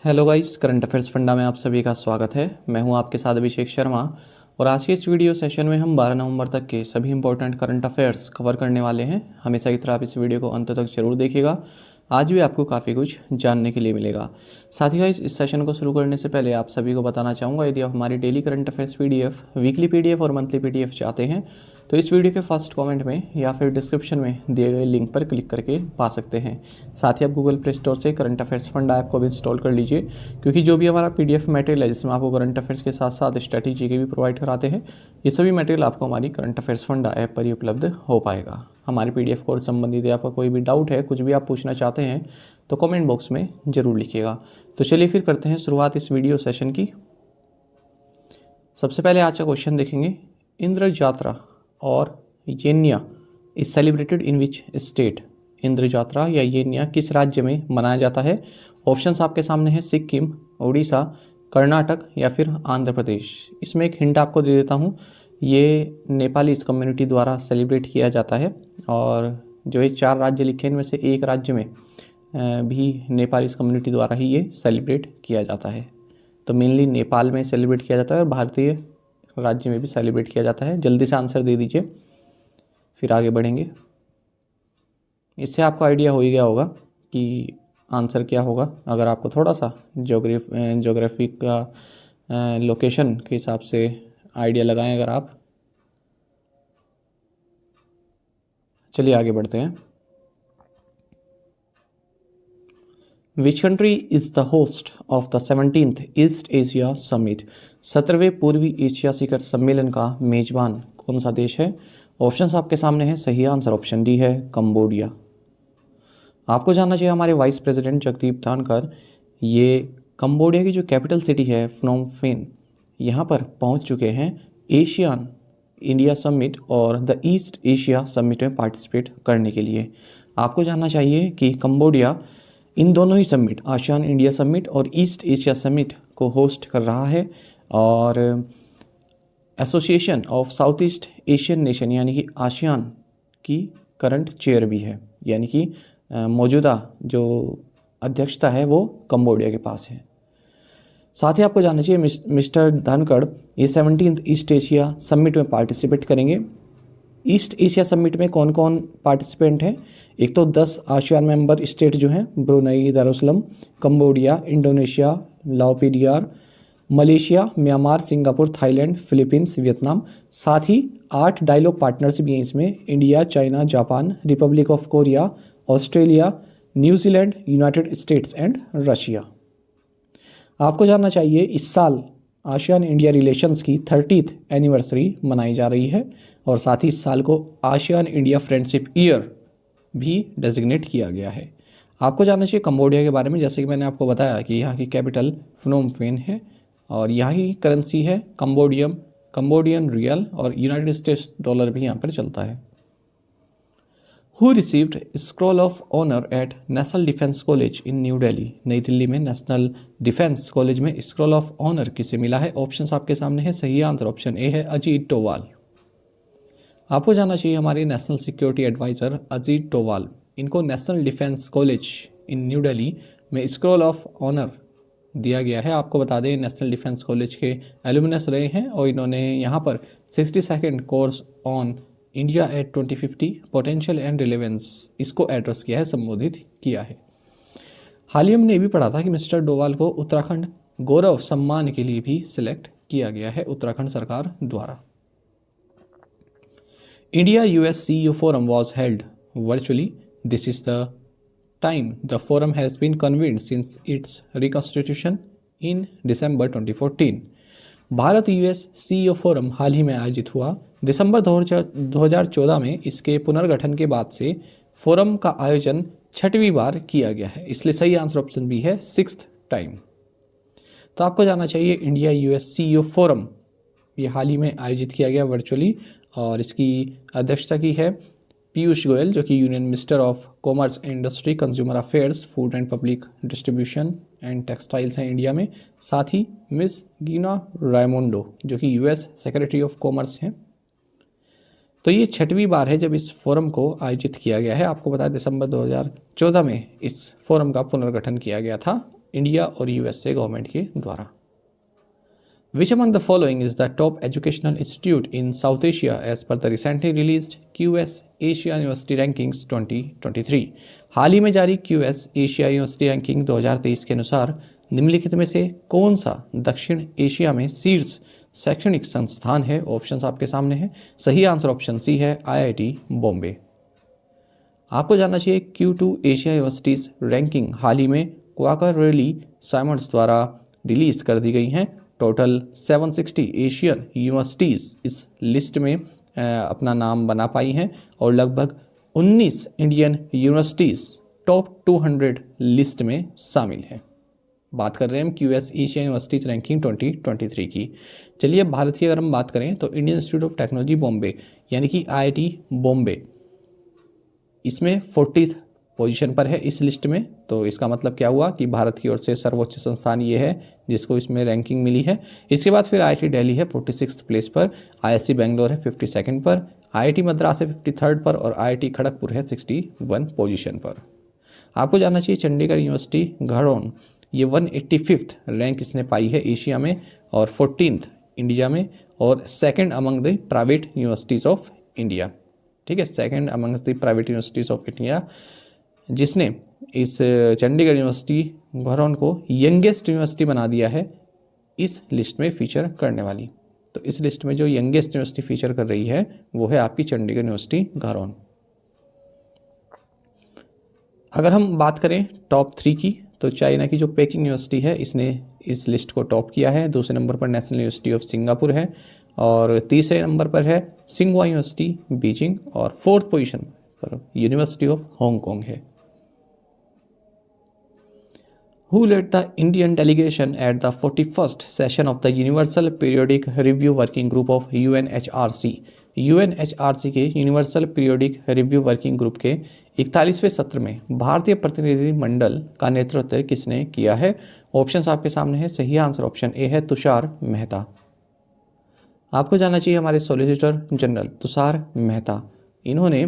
Hello guys, current affairs funda में आप सभी का स्वागत है। मैं हूं आपके साथ अभिषेक शर्मा और आज के इस वीडियो सेशन में हम 12 नवंबर तक के सभी इंपॉर्टेंट करंट अफेयर्स कवर करने वाले हैं। हमेशा की तरह आप इस वीडियो को अंत तक जरूर देखिएगा। आज भी आपको काफ़ी कुछ जानने के लिए मिलेगा। साथ ही गाइस, इस सेशन को शुरू करने से पहले आप सभी को बताना चाहूँगा, यदि आप हमारी daily current affairs PDF, weekly PDF और मंथली पीडीएफ चाहते हैं तो इस वीडियो के फर्स्ट कमेंट में या फिर डिस्क्रिप्शन में दिए गए लिंक पर क्लिक करके पा सकते हैं। साथ ही आप गूगल प्ले स्टोर से करंट अफेयर्स फंडा ऐप को भी इंस्टॉल कर लीजिए, क्योंकि जो भी हमारा पीडीएफ मटेरियल है जिसमें आपको करंट अफेयर्स के साथ साथ स्ट्रैटेजी के भी प्रोवाइड कराते हैं, ये सभी मटेरियल आपको हमारी करंट अफेयर्स फंडा ऐप पर ही उपलब्ध हो पाएगा। हमारे पीडीएफ कोर्स संबंधित आपका कोई भी डाउट है, कुछ भी आप पूछना चाहते हैं तो कमेंट बॉक्स में ज़रूर लिखिएगा। तो चलिए फिर करते हैं शुरुआत इस वीडियो सेशन की। सबसे पहले आज का क्वेश्चन देखेंगे। इंद्र यात्रा और Yenya is celebrated in which state? Indra Yatra या येन्या किस राज्य में मनाया जाता है? ऑप्शंस आपके सामने हैं, सिक्किम, उड़ीसा, कर्नाटक या फिर आंध्र प्रदेश। इसमें एक हिंट आपको दे देता हूँ, ये नेपालीज कम्युनिटी द्वारा सेलिब्रेट किया जाता है और जो ये 4 राज्य लिखे इनमें से एक राज्य में भी नेपालीज कम्युनिटी द्वारा ही ये सेलिब्रेट किया जाता है। तो मेनली नेपाल में सेलिब्रेट किया जाता है और भारतीय राज्य में भी सेलिब्रेट किया जाता है। जल्दी से आंसर दे दीजिए, फिर आगे बढ़ेंगे। इससे आपको आइडिया हो ही गया होगा कि आंसर क्या होगा। अगर आपको थोड़ा सा ज्योग्राफी का लोकेशन के हिसाब से आइडिया लगाएं अगर आप। चलिए आगे बढ़ते हैं। Which country is the host of the 17th East Asia Summit? 17वें पूर्वी एशिया शिखर सम्मेलन का मेजबान कौन सा देश है? ऑप्शंस आपके सामने हैं। सही आंसर ऑप्शन डी है, कंबोडिया। आपको जानना चाहिए हमारे वाइस प्रेसिडेंट जगदीप धनखड़ ये कंबोडिया की जो कैपिटल सिटी है फ्नोम पेन, यहाँ पर पहुँच चुके हैं एशियन इंडिया समिट और द ईस्ट एशिया समिट में पार्टिसिपेट करने के लिए। आपको जानना चाहिए कि कंबोडिया इन दोनों ही समिट, आसियान इंडिया समिट और ईस्ट एशिया समिट को होस्ट कर रहा है और association of south east Asian nation यानी कि आसियान की करंट चेयर भी है, यानी कि मौजूदा जो अध्यक्षता है वो कंबोडिया के पास है। साथ ही आपको जानना चाहिए मिस्टर धनखड़ ये 17th ईस्ट एशिया समिट में पार्टिसिपेट करेंगे। ईस्ट एशिया समिट में कौन कौन पार्टिसिपेंट हैं? एक तो 10 आसियान मेंबर स्टेट जो हैं, Brunei Darussalam, Cambodia, Indonesia, Lao PDR, Malaysia, Myanmar, Singapore, Thailand, Philippines, Vietnam. साथ ही 8 डायलॉग पार्टनर्स भी हैं इसमें, India, China, Japan, Republic of Korea, Australia, New Zealand, United States and Russia. आपको जानना चाहिए इस साल आसियान इंडिया रिलेशंस की 30th एनिवर्सरी मनाई जा रही है और साथ ही इस साल को आसियान इंडिया फ्रेंडशिप ईयर भी डेजिग्नेट किया गया है। आपको जानना चाहिए कंबोडिया के बारे में, जैसे कि मैंने आपको बताया कि यहाँ की कैपिटल फ्नोम पेन है और यहाँ की करेंसी है कंबोडियन रियल और यूनाइटेड स्टेट्स डॉलर भी यहाँ पर चलता है। Who received scroll of honour at National Defence College in New Delhi? नई दिल्ली में नेशनल डिफेंस कॉलेज में स्क्रॉल ऑफ ऑनर किसे मिला है? ऑप्शंस आपके सामने है। सही आंसर ऑप्शन ए है, अजीत डोवाल। आपको जानना चाहिए हमारे national security adviser Ajit Doval, इनको National Defence College in New Delhi में स्क्रॉल ऑफ ऑनर दिया गया है। आपको बता दें नेशनल डिफेंस कॉलेज के एलुमनस रहे हैं और इन्होंने यहाँ पर 62nd course on India at 2050 potential and relevance इसको एड्रेस किया है, संबोधित किया है। हाल ही हमने ये भी पढ़ा था कि मिस्टर डोवाल को उत्तराखंड गौरव सम्मान के लिए भी सिलेक्ट किया गया है उत्तराखंड सरकार द्वारा। India US CEO forum was held virtually. This is the time the forum has been convened since its reconstitution in December 2014. Bharat US CEO forum हाल ही में आयोजित हुआ। दिसंबर 2014 में इसके पुनर्गठन के बाद से फोरम का आयोजन 6वीं बार किया गया है, इसलिए सही आंसर ऑप्शन बी है, 6th टाइम। तो आपको जानना चाहिए इंडिया यूएस सीईओ फोरम ये हाल ही में आयोजित किया गया वर्चुअली और इसकी अध्यक्षता की है पीयूष गोयल, जो कि union minister of commerce industry, consumer affairs, food and public distribution and textiles हैं इंडिया में। साथ ही मिस गीना रायमोंडो जो कि यूएस सेक्रेटरी ऑफ कॉमर्स हैं। तो ये 6वीं बार है जब इस फोरम को आयोजित किया गया है। आपको बताया दिसंबर 2014 में इस फोरम का पुनर्गठन किया गया था इंडिया और यूएसए गवर्नमेंट के द्वारा। Which among the following is the top educational institute in South Asia as per the recently released QS Asia University Rankings 2023? हाल ही में जारी QS एशिया यूनिवर्सिटी रैंकिंग 2023 के अनुसार निम्नलिखित में से कौन सा दक्षिण एशिया में शीर्ष शैक्षणिक संस्थान है? ऑप्शंस आपके सामने हैं। सही आंसर ऑप्शन सी है, IIT बॉम्बे। आपको जानना चाहिए Q2 एशिया यूनिवर्सिटीज रैंकिंग हाल ही में क्वार्टरली साइमंड्स द्वारा रिलीज कर दी गई हैं। टोटल 760 एशियन यूनिवर्सिटीज़ इस लिस्ट में अपना नाम बना पाई हैं और लगभग 19 इंडियन यूनिवर्सिटीज़ टॉप 200 लिस्ट में शामिल हैं। बात कर रहे हैं हम QS एशिया यूनिवर्सिटीज़ रैंकिंग 2023 की। चलिए भारत की अगर हम बात करें तो Indian institute of technology Bombay यानी कि IIT बॉम्बे इसमें 40th पोजीशन पर है इस लिस्ट में। तो इसका मतलब क्या हुआ कि भारत की ओर से सर्वोच्च संस्थान ये है जिसको इसमें रैंकिंग मिली है। इसके बाद फिर IIT दिल्ली है 46th प्लेस पर, ISC बेंगलोर है 52nd पर, IIT मद्रास है 53rd पर और IIT खड़गपुर है 61 पोजीशन पर। आपको जानना चाहिए चंडीगढ़ यूनिवर्सिटी घड़ौन ये 185th रैंक इसने पाई है एशिया में और 14th इंडिया में और second among the private universities of India. ठीक है, second among the private universities of India, जिसने इस चंडीगढ़ यूनिवर्सिटी घड़ौन को यंगेस्ट यूनिवर्सिटी बना दिया है इस लिस्ट में फीचर करने वाली। तो इस लिस्ट में जो यंगेस्ट यूनिवर्सिटी फीचर कर रही है वो है आपकी चंडीगढ़ यूनिवर्सिटी घड़ौन। अगर हम बात करें टॉप 3 की तो चाइना की जो पेकिंग यूनिवर्सिटी है इसने इस लिस्ट को टॉप किया है। दूसरे नंबर पर नेशनल यूनिवर्सिटी ऑफ सिंगापुर है और तीसरे नंबर पर है सिंघुआ यूनिवर्सिटी बीजिंग और 4th पोजीशन पर यूनिवर्सिटी ऑफ हांगकांग है। Who led the Indian delegation at the 41st session of the Universal Periodic Review Working Group of UNHRC? UNHRC के universal periodic review working group के 41वें सत्र में भारतीय प्रतिनिधि मंडल का नेतृत्व किसने किया है? ऑप्शंस आपके सामने है। सही आंसर ऑप्शन ए है, तुषार मेहता। आपको जानना चाहिए हमारे सॉलिसिटर जनरल तुषार मेहता, इन्होंने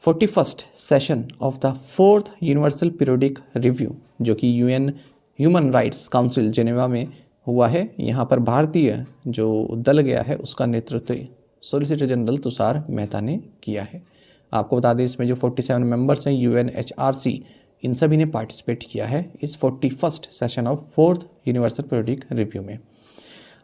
41st session of the 4th universal periodic review जो कि UN human rights council Geneva में हुआ है, यहाँ पर भारतीय जो दल गया है उसका नेतृत्व सॉलिसिटर जनरल तुषार मेहता ने किया है। आपको बता दें इसमें जो 47 मेंबर्स हैं UNHRC इन सभी ने पार्टिसिपेट किया है इस 41st session of 4th universal periodic review में।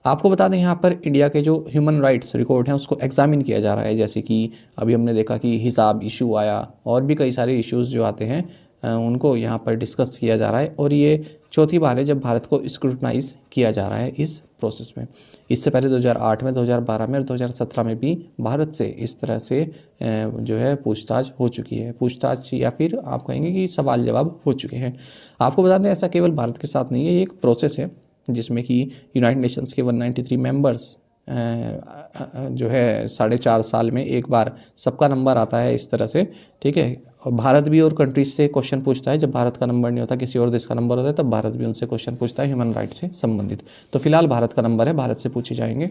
आपको बता दें यहाँ पर इंडिया के जो ह्यूमन राइट्स रिकॉर्ड हैं उसको एग्जामिन किया जा रहा है। जैसे कि अभी हमने देखा कि हिजाब इशू आया और भी कई सारे इश्यूज़ जो आते हैं उनको यहाँ पर डिस्कस किया जा रहा है और ये चौथी बार है जब भारत को स्क्रूटनाइज किया जा रहा है इस प्रोसेस में। इससे पहले 2008 में, 2012 में और 2017 में भी भारत से इस तरह से जो है पूछताछ हो चुकी है। पूछताछ या फिर आप कहेंगे कि सवाल जवाब हो चुके हैं। आपको बता दें ऐसा केवल भारत के साथ नहीं है, ये एक प्रोसेस है जिसमें कि यूनाइटेड नेशंस के 193 मेंबर्स जो है 4.5 साल में एक बार सबका नंबर आता है इस तरह से। ठीक है, और भारत भी और कंट्रीज से क्वेश्चन पूछता है। जब भारत का नंबर नहीं होता किसी और देश का नंबर होता है तब भारत भी उनसे क्वेश्चन पूछता है ह्यूमन राइट से संबंधित। तो फिलहाल भारत का नंबर है, भारत से पूछे जाएंगे।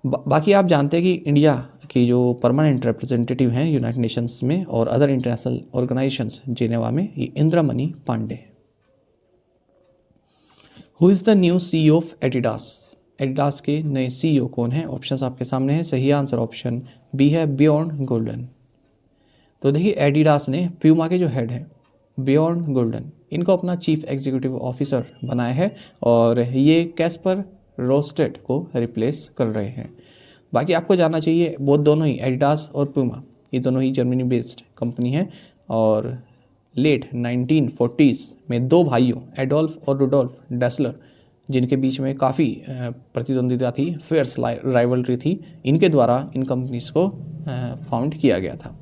बाकी आप जानते हैं कि इंडिया की जो परमानेंट रिप्रेजेंटेटिव हैं यूनाइटेड नेशंस में और अदर इंटरनेशनल ऑर्गेनाइजेशंस जेनेवा में, ये Indramani Pandey. Who is the new CEO of Adidas? Adidas के नए CEO कौन है? ऑप्शंस आपके सामने हैं। सही आंसर ऑप्शन बी है, बियॉर्न गोल्डन। तो देखिए एडिडास ने प्यूमा के जो हेड हैं बियॉर्न गोल्डन, इनको अपना चीफ एग्जीक्यूटिव ऑफिसर बनाया है और ये कैस्पर रोस्टेड को रिप्लेस कर रहे हैं। बाकी आपको जानना चाहिए वो दोनों ही एडिडास और प्यूमा ये दोनों ही जर्मनी बेस्ड कंपनी है और लेट 1940s में दो भाइयों एडोल्फ और रुडोल्फ डेसलर जिनके बीच में काफ़ी प्रतिद्वंदिता थी, फेयर्स राइवलरी थी, इनके द्वारा इन कंपनीज को फाउंड किया गया था।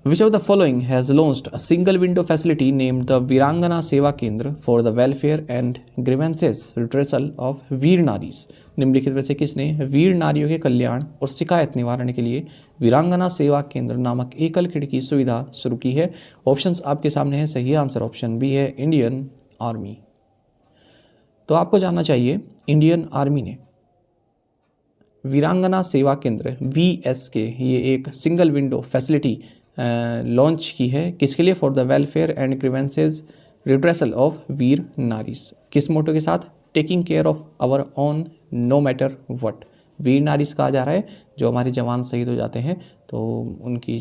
Which of the following has launched a single window facility named the वीरांगना सेवा केंद्र for the welfare and grievances redressal of वीर नारीज? निम्नलिखित में से किसने वीर नारियों के कल्याण और शिकायत निवारण के लिए वीरांगना सेवा केंद्र नामक एकल खिड़की सुविधा शुरू की है? ऑप्शंस आपके सामने है। सही आंसर ऑप्शन बी है, इंडियन आर्मी। तो आपको जानना चाहिए इंडियन आर्मी ने वीरांगना सेवा केंद्र VSK ये एक सिंगल विंडो फैसिलिटी लॉन्च की है, किसके लिए? For the welfare and grievances redressal of वीर नारीज। किस मोटो के साथ? Taking care of our own no matter what. वीर नारीज कहा जा रहा है जो हमारे जवान शहीद हो जाते हैं तो उनकी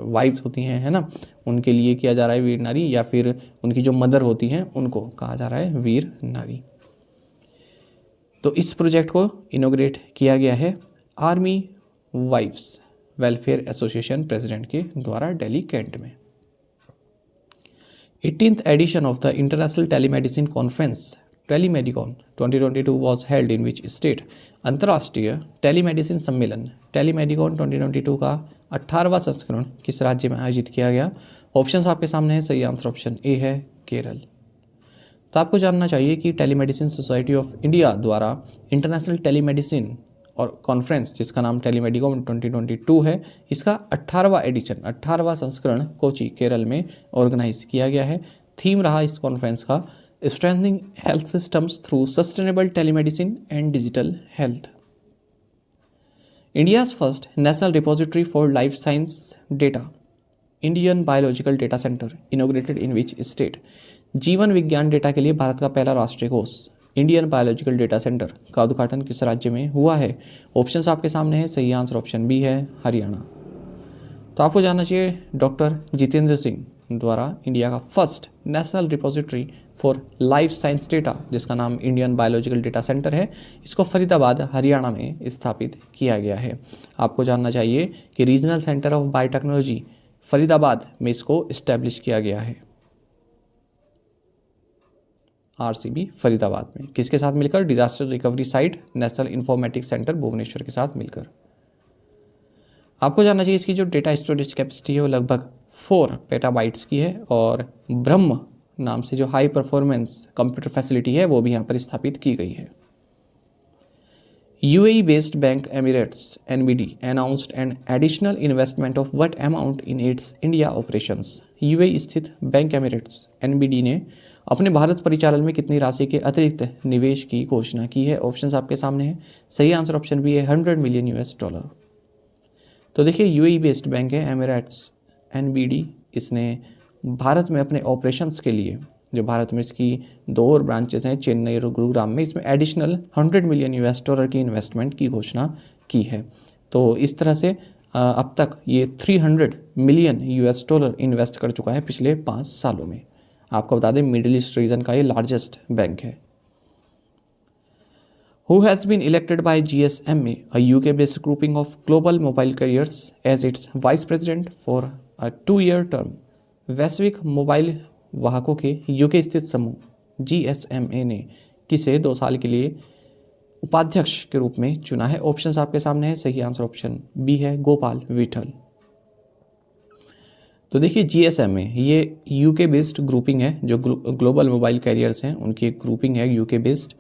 वाइफ्स होती हैं, है ना, उनके लिए किया जा रहा है वीर नारी, या फिर उनकी जो मदर होती हैं उनको कहा जा रहा है वीर नारी। तो इस प्रोजेक्ट को इनोग्रेट किया गया है Army Wives Welfare Association president के द्वारा दिल्ली कैंट में। 18th edition of the International Telemedicine Conference टेलीमेडिकॉन 2022 was held in which state? अंतर्राष्ट्रीय टेलीमेडिसिन सम्मेलन टेलीमेडिकॉन 2022 का 18वां संस्करण किस राज्य में आयोजित किया गया? ऑप्शंस आपके सामने है, सही आंसर ऑप्शन ए है केरल। तो आपको जानना चाहिए कि टेलीमेडिसिन सोसाइटी ऑफ इंडिया द्वारा इंटरनेशनल टेलीमेडिसिन और कॉन्फ्रेंस जिसका नाम टेलीमेडिकॉन 2022 है, इसका 18वां एडिशन 18वां संस्करण कोची केरल में ऑर्गेनाइज किया गया है। थीम रहा इस कॉन्फ्रेंस का strengthening health systems through sustainable telemedicine and digital health. India's first national repository for life science data Indian biological data centre inaugurated in which state? जीवन विज्ञान डेटा के लिए भारत का पहला राष्ट्रीय कोष इंडियन बायोलॉजिकल डेटा सेंटर का उद्घाटन किस राज्य में हुआ है? ऑप्शंस आपके सामने है, सही आंसर ऑप्शन बी है हरियाणा। तो आपको जानना चाहिए डॉक्टर जितेंद्र सिंह द्वारा इंडिया का first national repository for life science data जिसका नाम इंडियन बायोलॉजिकल डेटा सेंटर है, इसको फरीदाबाद हरियाणा में स्थापित किया गया है। आपको जानना चाहिए कि regional centre of biotechnology Faridabad में इसको इस्टेब्लिश किया गया है, आरसीबी फरीदाबाद में। किसके साथ मिलकर? Disaster recovery site National Informatics Centre Bhubaneswar के साथ मिलकर। आपको जानना चाहिए इसकी जो डेटा स्टोरेज कैपेसिटी है वो लगभग 4 पेटाबाइट्स की है और ब्रह्म नाम से जो हाई परफॉर्मेंस कंप्यूटर फैसिलिटी है वो भी यहाँ पर स्थापित की गई है। UAE based bank Emirates NBD announced an additional investment of what amount in its India operations? UAE स्थित बैंक एमिरेट्स NBD ने अपने भारत परिचालन में कितनी राशि के अतिरिक्त निवेश की घोषणा की है? ऑप्शंस आपके सामने हैं, सही आंसर ऑप्शन बी है $100 मिलियन। तो देखिए UAE बेस्ड बैंक है एमिरेट्स NBD, इसने भारत में अपने ऑपरेशंस के लिए जो भारत में इसकी 2 और ब्रांचेस हैं चेन्नई और गुरुग्राम में, इसमें एडिशनल $100 मिलियन की इन्वेस्टमेंट की घोषणा की है। तो इस तरह से अब तक ये $300 मिलियन इन्वेस्ट कर चुका है पिछले 5 सालों में। आपको बता दें मिडिल ईस्ट रीजन का ये लार्जेस्ट बैंक है। Who has been elected by GSMA, a UK-based grouping of global mobile carriers, as its vice president for a 2-year term? वैश्विक मोबाइल वाहकों के यूके स्थित समूह GSMA ने किसे 2 साल के लिए उपाध्यक्ष के रूप में चुना है? ऑप्शंस आपके सामने है, सही आंसर ऑप्शन बी है गोपाल विठल। तो देखिए GSMA ये यूके बेस्ड ग्रुपिंग है, जो ग्लोबल मोबाइल कैरियर्स हैं उनकी एक ग्रुपिंग है यूके बेस्ड।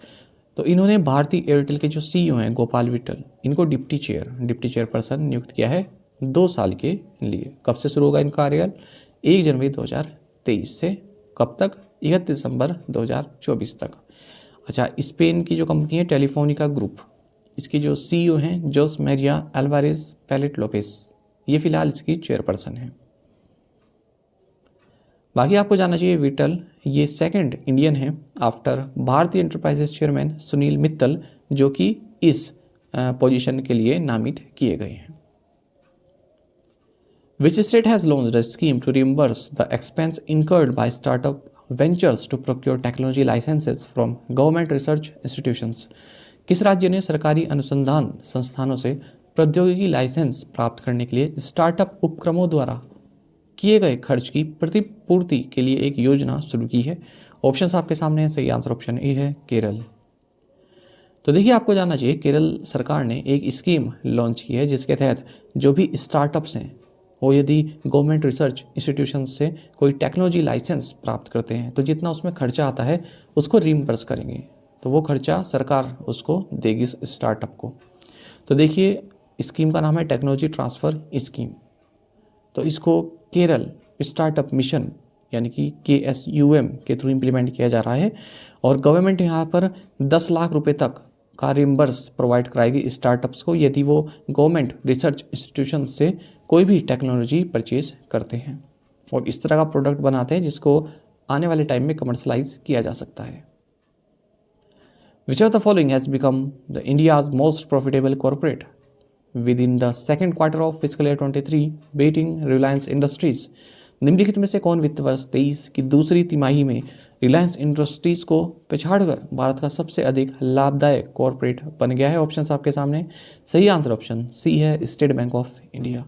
तो इन्होंने भारतीय एयरटेल के जो CEO हैं गोपाल विठल, इनको डिप्टी चेयरपर्सन नियुक्त किया है 2 साल के लिए। कब से शुरू होगा इनका कार्यकाल? 1 जनवरी 2023 से कब तक? 31 दिसंबर 2024 तक। अच्छा, स्पेन की जो कंपनी है टेलीफोनिका ग्रुप, इसकी जो CEO हैं जोस मैरिया अल्वारेज पैलेट लोपेस, ये फिलहाल इसकी चेयरपर्सन है। बाकी आपको जानना चाहिए विठल ये 2nd इंडियन है आफ्टर भारतीय एंटरप्राइजेस चेयरमैन सुनील मित्तल, जो कि इस पोजीशन के लिए नामित किए गए हैं। Which state has launched a scheme to reimburse the expense incurred by startup ventures to procure technology licenses from government research institutions? किस राज्य ने सरकारी अनुसंधान संस्थानों से प्रौद्योगिकी लाइसेंस प्राप्त करने के लिए स्टार्टअप उपक्रमों द्वारा किए गए खर्च की प्रतिपूर्ति के लिए एक योजना शुरू की है? ऑप्शंस आपके सामने है, सही आंसर ऑप्शन ए है केरल। तो देखिए आपको जानना चाहिए केरल सरकार ने एक स्कीम लॉन्च की है जिसके तहत जो भी स्टार्टअप्स हैं वो यदि गवर्नमेंट रिसर्च इंस्टीट्यूशन से कोई टेक्नोलॉजी लाइसेंस प्राप्त करते हैं तो जितना उसमें खर्चा आता है उसको रीइंबर्स करेंगे, तो वो खर्चा सरकार उसको देगी स्टार्टअप को। तो देखिए स्कीम का नाम है टेक्नोलॉजी ट्रांसफ़र स्कीम। तो इसको केरल स्टार्टअप मिशन यानी कि KSUM के थ्रू इम्प्लीमेंट किया जा रहा है और गवर्नमेंट यहाँ पर 10 लाख रुपए तक का रिम्बर्स प्रोवाइड कराएगी स्टार्टअप्स को यदि वो गवर्नमेंट रिसर्च इंस्टीट्यूशन से कोई भी टेक्नोलॉजी परचेज करते हैं और इस तरह का प्रोडक्ट बनाते हैं जिसको आने वाले टाइम में कमर्शलाइज किया जा सकता है। Which of the following has become the India's most profitable corporate within the second quarter of fiscal year 23, beating Reliance Industries? निम्नलिखित में से कौन वित्त वर्ष 23 की दूसरी तिमाही में रिलायंस इंडस्ट्रीज को पिछाड़कर भारत का सबसे अधिक लाभदायक कॉर्पोरेट बन गया है? ऑप्शन आपके सामने। सही आंसर ऑप्शन सी है, स्टेट बैंक ऑफ इंडिया।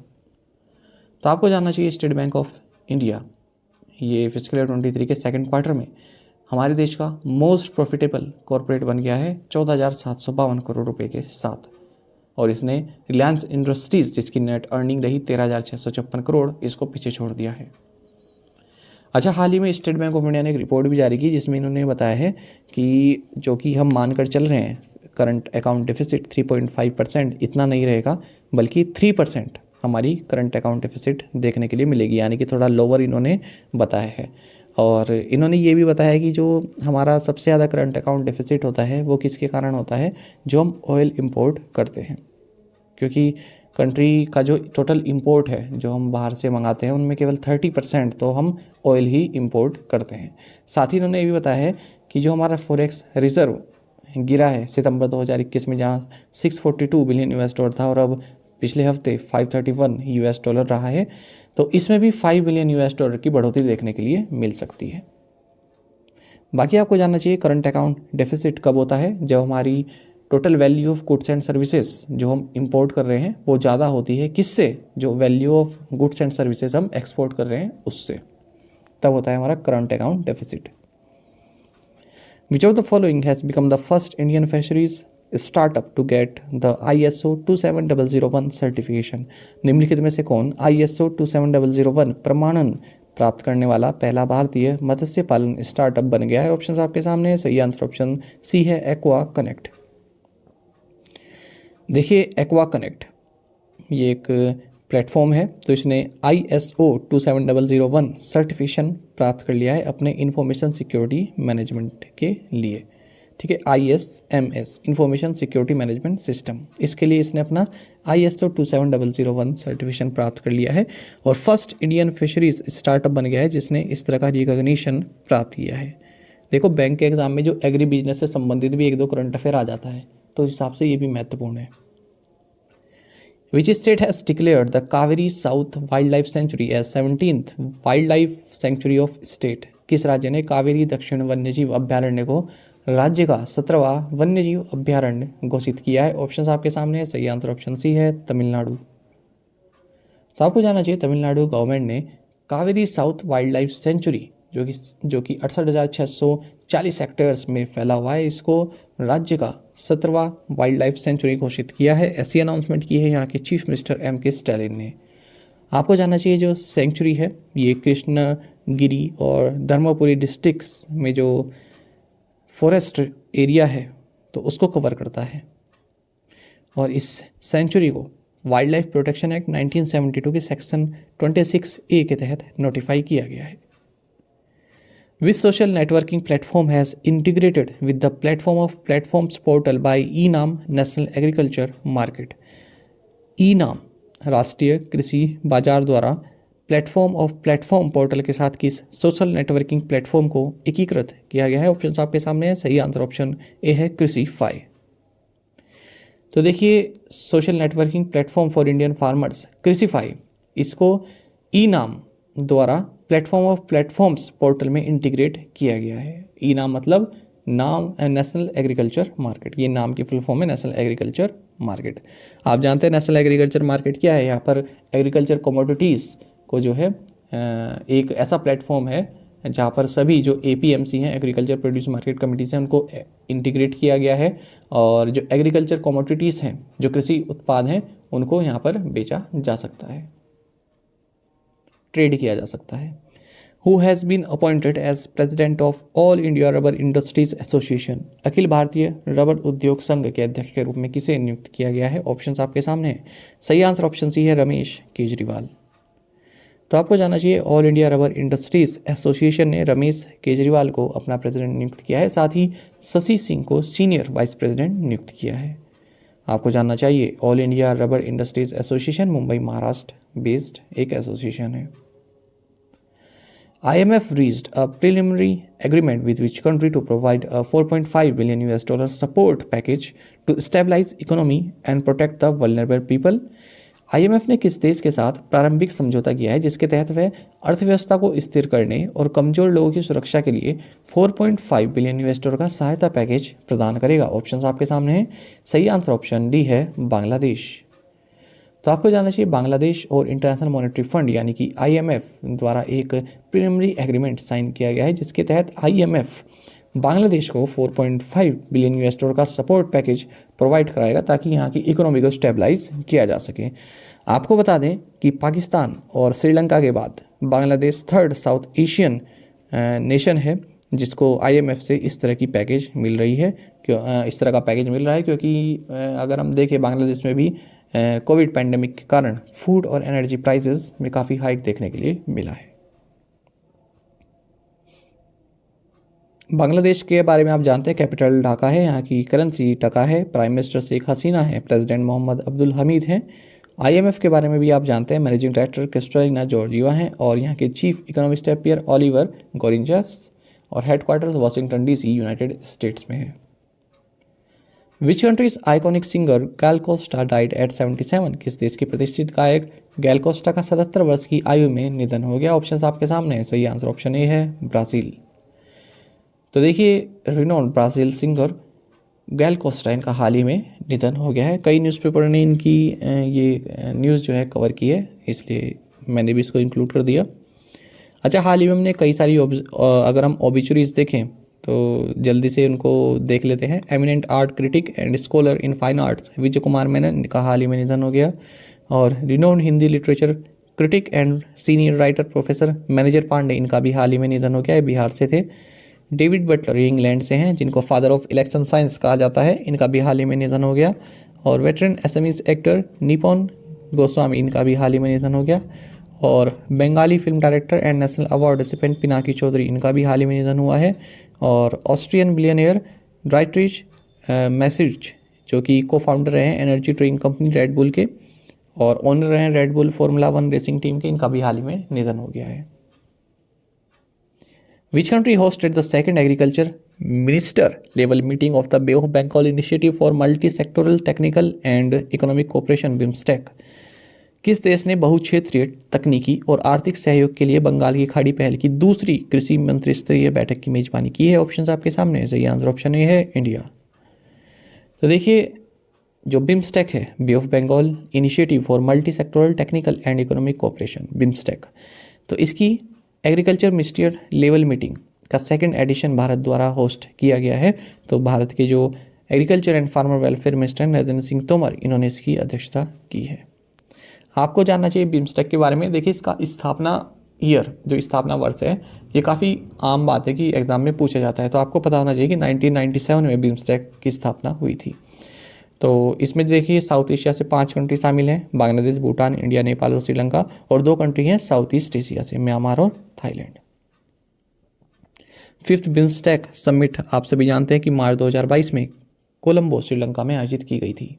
तो आपको जानना चाहिए स्टेट बैंक ऑफ इंडिया ये फिजिकल ईयर 23 के सेकंड क्वार्टर में हमारे देश का मोस्ट प्रॉफिटेबल कॉर्पोरेट बन गया है 14,752 करोड़ रुपए के साथ, और इसने रिलायंस इंडस्ट्रीज जिसकी नेट अर्निंग रही 13,656 करोड़, इसको पीछे छोड़ दिया है। अच्छा, हाल ही में स्टेट बैंक ऑफ इंडिया ने एक रिपोर्ट भी जारी की जिसमें इन्होंने बताया है कि जो कि हम मानकर चल रहे हैं करंट अकाउंट डेफिसिट 3.5% इतना नहीं रहेगा, बल्कि 3% हमारी करंट अकाउंट डेफिसिट देखने के लिए मिलेगी, यानी कि थोड़ा लोअर इन्होंने बताया है। और इन्होंने ये भी बताया है कि जो हमारा सबसे ज़्यादा करंट अकाउंट डेफिसिट होता है वो किसके कारण होता है, जो हम ऑयल इंपोर्ट करते हैं, क्योंकि कंट्री का जो टोटल इंपोर्ट है जो हम बाहर से मंगाते हैं उनमें केवल 30% तो हम ऑयल ही इंपोर्ट करते हैं। साथ ही इन्होंने ये भी बताया है कि जो हमारा फॉरेक्स रिजर्व गिरा है सितंबर 2021 में, जहाँ $642 बिलियन था और अब पिछले हफ्ते $531 रहा है, तो इसमें भी $5 बिलियन की बढ़ोतरी देखने के लिए मिल सकती है। बाकी आपको जानना चाहिए करंट अकाउंट डेफिसिट कब होता है, जब हमारी total value of goods and services जो हम इंपोर्ट कर रहे हैं वो ज़्यादा होती है किससे, जो value of goods and services हम एक्सपोर्ट कर रहे हैं उससे, तब होता है हमारा current account deficit. Which of the following has become the first Indian fisheries startup to get the ISO 27001 certification? निम्नलिखित में से कौन ISO 27001 प्रमाणन प्राप्त करने वाला पहला भारतीय मत्स्य पालन स्टार्टअप बन गया है? ऑप्शन आपके सामने है। सही आंसर ऑप्शन सी है, एक्वा कनेक्ट। देखिए एक्वा कनेक्ट ये एक प्लेटफॉर्म है, तो इसने ISO 27001 सर्टिफिकेशन प्राप्त कर लिया है अपने इंफॉर्मेशन सिक्योरिटी मैनेजमेंट के लिए। ठीक है, ISMS information security management system, इसके लिए इसने अपना ISO 27001 सर्टिफिकेशन प्राप्त कर लिया है और फर्स्ट इंडियन फिशरीज स्टार्टअप बन गया है जिसने इस तरह का रिकॉग्निशन प्राप्त किया है। देखो बैंक के एग्जाम में जो एग्री बिजनेस से संबंधित भी एक दो करंट अफेयर आ जाता है, तो इस हिसाब से ये भी महत्वपूर्ण है। Which state has declared the Kaveri South Wildlife Sanctuary as 17th Wildlife Sanctuary of State? किस राज्य ने कावेरी दक्षिण वन्यजीव अभ्यारण्य को राज्य का 17वां वन्यजीव अभ्यारण्य घोषित किया है? ऑप्शन आपके सामने है। सही आंसर ऑप्शन सी है, तमिलनाडु। तो आपको जानना चाहिए तमिलनाडु गवर्नमेंट ने Kaveri south wild life sanctuary जो कि 68,640 हेक्टेयर्स में फैला हुआ है, इसको राज्य का 17वां वाइल्ड लाइफ सेंचुरी घोषित किया है। ऐसी अनाउंसमेंट की है यहाँ के चीफ मिनिस्टर M.K. स्टालिन ने। आपको जानना चाहिए जो सेंचुरी है ये कृष्णगिरी और धर्मपुरी डिस्ट्रिक्ट्स में जो फॉरेस्ट एरिया है तो उसको कवर करता है, और इस सेंचुरी को वाइल्ड लाइफ प्रोटेक्शन एक्ट 1972 के सेक्शन 26A के तहत नोटिफाई किया गया है। Which social networking platform has integrated with the platform of platforms portal by ENAM National Agriculture Market? ENAM राष्ट्रीय कृषि बाजार द्वारा प्लेटफॉर्म ऑफ प्लेटफॉर्म पोर्टल के साथ किस सोशल नेटवर्किंग प्लेटफॉर्म को एकीकृत किया गया है? ऑप्शन आपके सामने है। सही आंसर ऑप्शन ए है, कृषिफाई। तो देखिए social networking platform for Indian farmers Krishify, इसको ENAM द्वारा प्लेटफॉर्म ऑफ प्लेटफॉर्म्स पोर्टल में इंटीग्रेट किया गया है। ENAM मतलब नाम नेशनल एग्रीकल्चर मार्केट, ये नाम की फुल फॉर्म है नेशनल एग्रीकल्चर मार्केट। आप जानते हैं नेशनल एग्रीकल्चर मार्केट क्या है, यहाँ पर एग्रीकल्चर कमोडिटीज़ को जो है एक ऐसा प्लेटफॉर्म है जहाँ पर सभी जो APMC हैं एग्रीकल्चर प्रोड्यूस मार्केट कमिटीज़ हैं उनको इंटीग्रेट किया गया है, और जो एग्रीकल्चर कमोडिटीज़ हैं जो कृषि उत्पाद हैं उनको यहाँ पर बेचा जा सकता है, ट्रेड किया जा सकता है। Who has been appointed as president of All India Rubber Industries Association? Akhil Bharatiya rubber उद्योग संघ के अध्यक्ष के रूप में किसे नियुक्त किया गया है? ऑप्शंस आपके सामने हैं। सही आंसर ऑप्शन सी है, रमेश केजरीवाल। तो आपको जानना चाहिए all India rubber industries association ने रमेश केजरीवाल को अपना प्रेसिडेंट नियुक्त किया है, साथ ही शशि सिंह को सीनियर वाइस प्रेसिडेंट नियुक्त किया है। आपको जानना चाहिए all India rubber industries association Mumbai Maharashtra based एक एसोसिएशन है। IMF reached a preliminary agreement with which country to provide a $4.5 billion support package to stabilize economy and protect the vulnerable people। IMF ने किस देश के साथ प्रारंभिक समझौता किया है जिसके तहत वह अर्थव्यवस्था को स्थिर करने और कमजोर लोगों की सुरक्षा के लिए $4.5 बिलियन का सहायता पैकेज प्रदान करेगा। ऑप्शंस आपके सामने हैं। सही आंसर ऑप्शन डी है बांग्लादेश। तो आपको जानना चाहिए बांग्लादेश और इंटरनेशनल मॉनेटरी फंड यानी कि IMF द्वारा एक प्रीलिमिनरी एग्रीमेंट साइन किया गया है जिसके तहत IMF बांग्लादेश को $4.5 बिलियन का सपोर्ट पैकेज प्रोवाइड कराएगा ताकि यहाँ की इकोनॉमी को स्टेबलाइज किया जा सके। आपको बता दें कि पाकिस्तान और श्रीलंका के बाद Bangladesh third south Asian nation है जिसको IMF से इस तरह की पैकेज मिल रही है। इस तरह का पैकेज मिल रहा है क्योंकि अगर हम देखें बांग्लादेश में भी कोविड पैंडेमिक के कारण फूड और एनर्जी प्राइसेस में काफ़ी हाइक देखने के लिए मिला है। बांग्लादेश के बारे में आप जानते हैं कैपिटल ढाका है, यहाँ की करेंसी टका है, प्राइम मिनिस्टर शेख हसीना है, प्रेसिडेंट मोहम्मद अब्दुल हमीद हैं। IMF के बारे में भी आप जानते हैं मैनेजिंग डायरेक्टर क्रिस्टलिना जॉर्जिवा हैं और यहाँ के चीफ इकोनॉमिस्ट है पियर ओलिवर गोरिंजास और headquarters Washington DC United states में है। विच कंट्रीज आइकॉनिक सिंगर गैल कोस्टा डाइड एट 77। किस देश के प्रतिष्ठित गायक गैल कोस्टा का 77 वर्ष की आयु में निधन हो गया। ऑप्शंस आपके सामने है। सही आंसर ऑप्शन ए है ब्राज़ील। तो देखिए रिनोन्ड ब्राज़ील सिंगर गैल कोस्टा इनका हाल ही में निधन हो गया है। कई न्यूज़पेपर ने इनकी ये न्यूज़ जो है कवर की है, इसलिए मैंने भी इसको इंक्लूड कर दिया। अच्छा, हाल ही में हमने कई सारी अगर हम ओबिचुरीज देखें तो जल्दी से उनको देख लेते हैं। Eminent art critic and scholar in fine arts Vijay Kumar Menon का हाल ही में निधन हो गया। और renowned Hindi literature critic and senior writer professor Manager Pandey इनका भी हाल ही में निधन हो गया है, बिहार से थे। डेविड बटलर इंग्लैंड से हैं जिनको फादर ऑफ इलेक्शन साइंस कहा जाता है, इनका भी हाल ही में निधन हो गया। और वेटरन एसएमईज एक्टर निपोन गोस्वामी इनका भी हाल ही में निधन हो गया। और Bengali film director and national award recipient Pinaki Chaudhuri इनका भी हाल ही में निधन हुआ है। और ऑस्ट्रियन बिलियनियर ड्राइट्रिच मैसिज जो कि को फाउंडर रहे हैं energy drink company red bull के और ओनर रहे हैं red bull formula 1 racing team के, इनका भी हाल ही में निधन हो गया है। Which country hosted the second agriculture minister level meeting of the Bay of Bengal Initiative for Multi-Sectoral Technical and Economic Cooperation BIMSTEC? किस देश ने बहुक्षेत्रीय तकनीकी और आर्थिक सहयोग के लिए बंगाल की खाड़ी पहल की दूसरी कृषि मंत्री स्तरीय बैठक की मेजबानी की है? ऑप्शंस आपके सामने है। सही आंसर ऑप्शन ए है इंडिया। तो देखिए जो बिम्स्टेक है Bay of Bengal initiative for multi sectoral technical and economic cooperation BIMSTEC, तो इसकी एग्रीकल्चर मिनिस्टर लेवल मीटिंग का सेकंड एडिशन भारत द्वारा होस्ट किया गया है। तो भारत के जो agriculture and farmer welfare minister Narendra Singh Tomar इन्होंने इसकी अध्यक्षता की है। आपको जानना चाहिए बिम्स्टेक के बारे में। देखिए इसका स्थापना ईयर जो स्थापना वर्ष है ये काफ़ी आम बात है कि एग्जाम में पूछा जाता है, तो आपको पता होना चाहिए कि 1997 में बिम्स्टेक की स्थापना हुई थी। तो इसमें देखिए साउथ एशिया से 5 कंट्री शामिल हैं, बांग्लादेश, भूटान, इंडिया, नेपाल और श्रीलंका, और 2 कंट्री हैं साउथ ईस्ट एशिया से, म्यांमार और थाईलैंड। 5th बिम्स्टेक समिट आप सभी जानते हैं कि मार्च 2022 में कोलंबो श्रीलंका में आयोजित की गई थी।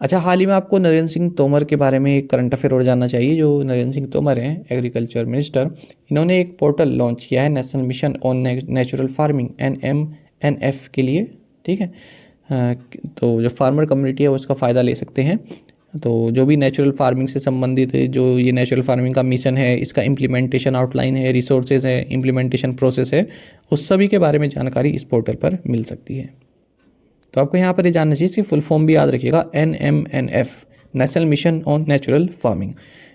अच्छा, हाल ही में आपको नरेंद्र सिंह तोमर के बारे में एक करंट अफेयर और जानना चाहिए। जो नरेंद्र सिंह तोमर हैं एग्रीकल्चर मिनिस्टर, इन्होंने एक पोर्टल लॉन्च किया है national mission on natural farming NMNF के लिए, ठीक है। तो जो फार्मर कम्युनिटी है वो इसका फ़ायदा ले सकते हैं। तो जो भी नेचुरल फार्मिंग से संबंधित है, जो ये नेचुरल फार्मिंग का मिशन है, इसका इम्प्लीमेंटेशन आउटलाइन है, रिसोर्सेज है, इम्प्लीमेंटेशन प्रोसेस है, उस सभी के बारे में जानकारी इस पोर्टल पर मिल सकती है। तो आपको यहाँ पर ये जानना चाहिए, इसकी फुल फॉर्म भी याद रखिएगा, NMNF national mission on natural farming.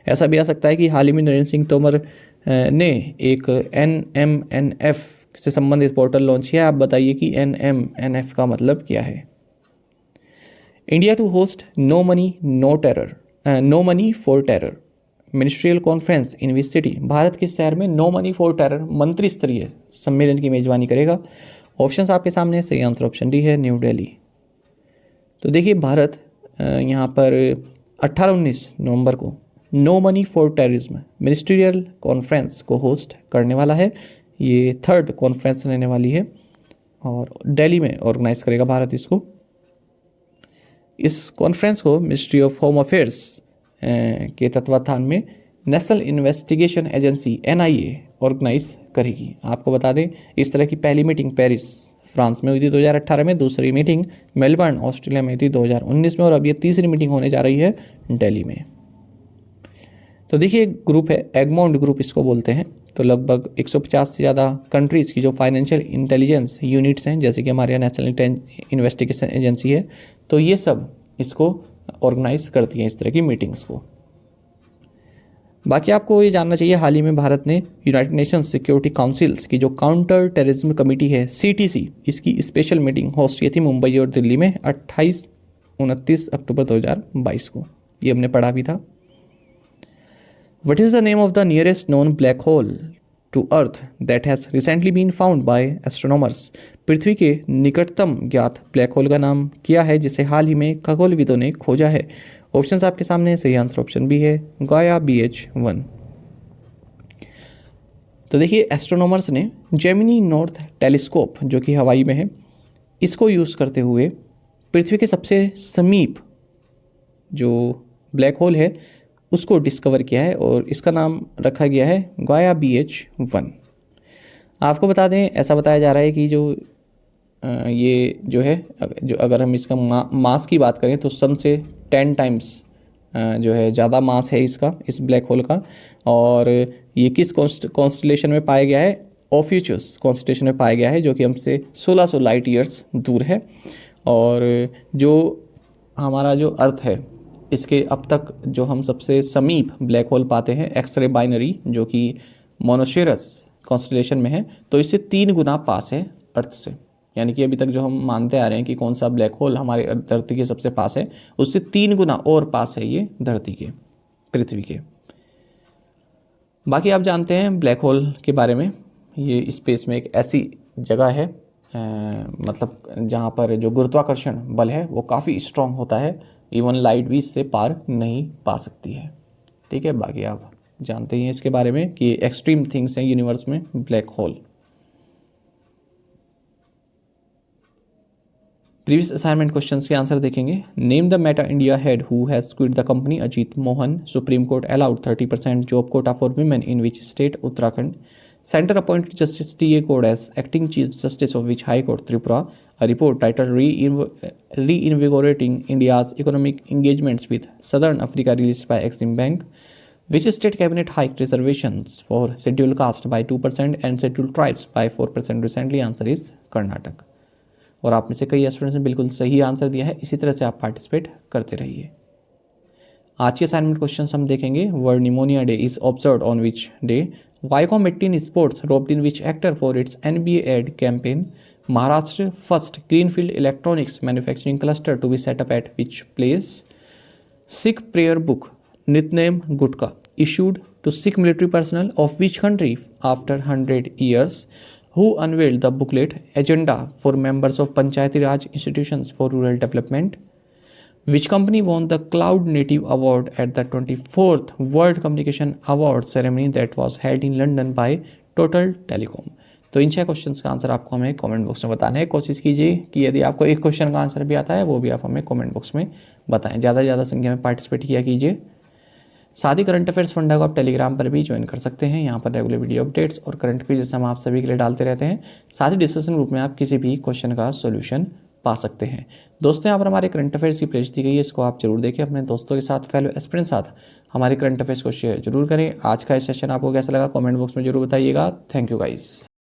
ऐसा भी आ सकता है कि हाल ही में नरेंद्र सिंह तोमर ने एक NMNF से संबंधित पोर्टल लॉन्च किया। आप बताइए कि NMNF का मतलब क्या है। India to host no money for terror ministerial conference in which city, Bharat के शहर में नो मनी फॉर टेरर मंत्री स्तरीय सम्मेलन की मेजबानी करेगा। ऑप्शंस आपके सामने, सही आंसर ऑप्शन डी है न्यू दिल्ली। तो देखिए भारत यहाँ पर 18-19 नवंबर को no money for terrorism ministerial conference को होस्ट करने वाला है। ये 3rd कॉन्फ्रेंस रहने वाली है और दिल्ली में ऑर्गेनाइज करेगा भारत इसको। इस कॉन्फ्रेंस को मिनिस्ट्री ऑफ होम अफेयर्स के तत्वाधान में National Investigation Agency NIA organise करेगी। आपको बता दें इस तरह की पहली मीटिंग पेरिस फ्रांस में हुई थी 2018 में, दूसरी मीटिंग मेलबर्न ऑस्ट्रेलिया में थी 2019 में और अब ये तीसरी मीटिंग होने जा रही है दिल्ली में। तो देखिए ग्रुप है, एगमोंट ग्रुप इसको बोलते हैं। तो लगभग 150 से ज़्यादा कंट्रीज़ की जो फाइनेंशियल इंटेलिजेंस यूनिट्स हैं, जैसे कि हमारे यहाँ नेशनल इन्वेस्टिगेशन एजेंसी है, तो ये सब इसको ऑर्गेनाइज करती हैं इस तरह की मीटिंग्स को। बाकी आपको ये जानना चाहिए, हाल ही में भारत ने यूनाइटेड नेशंस सिक्योरिटी काउंसिल्स की जो काउंटर टेररिज्म कमेटी है CTC, इसकी स्पेशल मीटिंग होस्ट की थी मुंबई और दिल्ली में 28-29 अक्टूबर 2022 को। ये हमने पढ़ा भी था। What is the name of the nearest known black hole to Earth that has recently been found by astronomers? पृथ्वी के निकटतम ज्ञात ब्लैक होल का नाम क्या है जिसे हाल ही में खगोलविदों ने खोजा है? ऑप्शंस आपके सामने है, सही आंसर ऑप्शन बी है, गाया BH1। तो एस्ट्रोनॉमर्स एस्ट्रोनॉमर्स ने जेमिनी नॉर्थ टेलीस्कोप जो कि हवाई में है, इसको यूज़ करते हुए पृथ्वी के सबसे समीप जो ब्लैक होल है उसको डिस्कवर किया है और इसका नाम रखा गया है गाया BH1। आपको बता दें, ऐसा बताया जा रहा है कि ये जो है, जो अगर हम इसका मास की बात करें तो सन से 10 टाइम्स जो है ज़्यादा मास है इसका, इस ब्लैक होल का। और ये किस कॉन्स्टलेशन में पाया गया है? ऑफ्यूचस कॉन्स्टलेशन में पाया गया है, जो कि हमसे 1600 लाइट ईयर्स दूर है। और जो हमारा जो अर्थ है, इसके अब तक जो हम सबसे समीप ब्लैक होल पाते हैं एक्सरे बाइनरी, जो कि मोनोशेरस कॉन्स्टलेशन में है, तो इससे 3 गुना पास है अर्थ से। यानी कि अभी तक जो हम मानते आ रहे हैं कि कौन सा ब्लैक होल हमारे धरती के सबसे पास है, उससे 3 गुना और पास है ये धरती के, पृथ्वी के। बाकी आप जानते हैं ब्लैक होल के बारे में, ये स्पेस में एक ऐसी जगह है मतलब जहाँ पर जो गुरुत्वाकर्षण बल है वो काफ़ी स्ट्रॉन्ग होता है, इवन लाइट भी इससे पार नहीं पा सकती है। ठीक है, बाकी आप जानते हैं इसके बारे में कि एक्सट्रीम थिंग्स हैं यूनिवर्स में black hole. Previous assignment questions के आंसर देखेंगे। Name the Meta India head who has quit the company Ajit Mohan. Supreme court allowed 30% job Kota for women in which state? Uttarakhand. Center appointed Justice T.A. Code as acting Chief Justice of which High Court? Tripura. A report titled Reinvigorating India's Economic Engagements with Southern Africa released by Exim Bank. Which state cabinet hiked reservations for scheduled caste by 2% and scheduled tribes by 4% recently? Answer is Karnataka. और आप में से कई students ने बिल्कुल सही answer दिया है, इसी तरह से आप पार्टिसिपेट करते रहिए। आज के असाइनमेंट क्वेश्चन हम देखेंगे। World pneumonia day is observed on which day? Viacom 18 Sports roped in which actor for its NBA ad campaign? Maharashtra first greenfield electronics manufacturing cluster to be set up at which place? Sikh prayer book Nitnem Gutka issued to Sikh military personnel of which country after 100 years? Who unveiled the booklet Agenda for members of Panchayati Raj institutions for rural development? Which company won the Cloud Native Award at the 24th World Communication Award ceremony that was held in London by Total Telecom? तो इन 6 questions का answer आपको हमें comment box में बताना है। कोशिश कीजिए कि यदि आपको एक क्वेश्चन का आंसर भी आता है वो भी आप हमें कमेंट बॉक्स में बताएं। ज़्यादा से ज़्यादा संख्या में पार्टिसिपेट किया कीजिए। साथ ही करंट अफेयर्स फंडा को आप टेलीग्राम पर भी ज्वाइन कर सकते हैं। यहाँ पर रेगुलर वीडियो अपडेट्स और करंट क्विज़ हम आप सभी के लिए डालते रहते हैं। साथ ही डिस्कशन ग्रुप में आप किसी भी क्वेश्चन का सोल्यूशन पा सकते हैं। दोस्तों, यहाँ पर हमारे करंट अफेयर्स की प्लेलिस्ट दी गई है, इसको आप जरूर देखें। अपने दोस्तों के साथ, फेलो एस्पिरेंट साथ हमारे करंट अफेयर्स को शेयर जरूर करें। आज का ये सेशन आपको कैसा लगा कमेंट बॉक्स में जरूर बताइएगा। Thank you guys.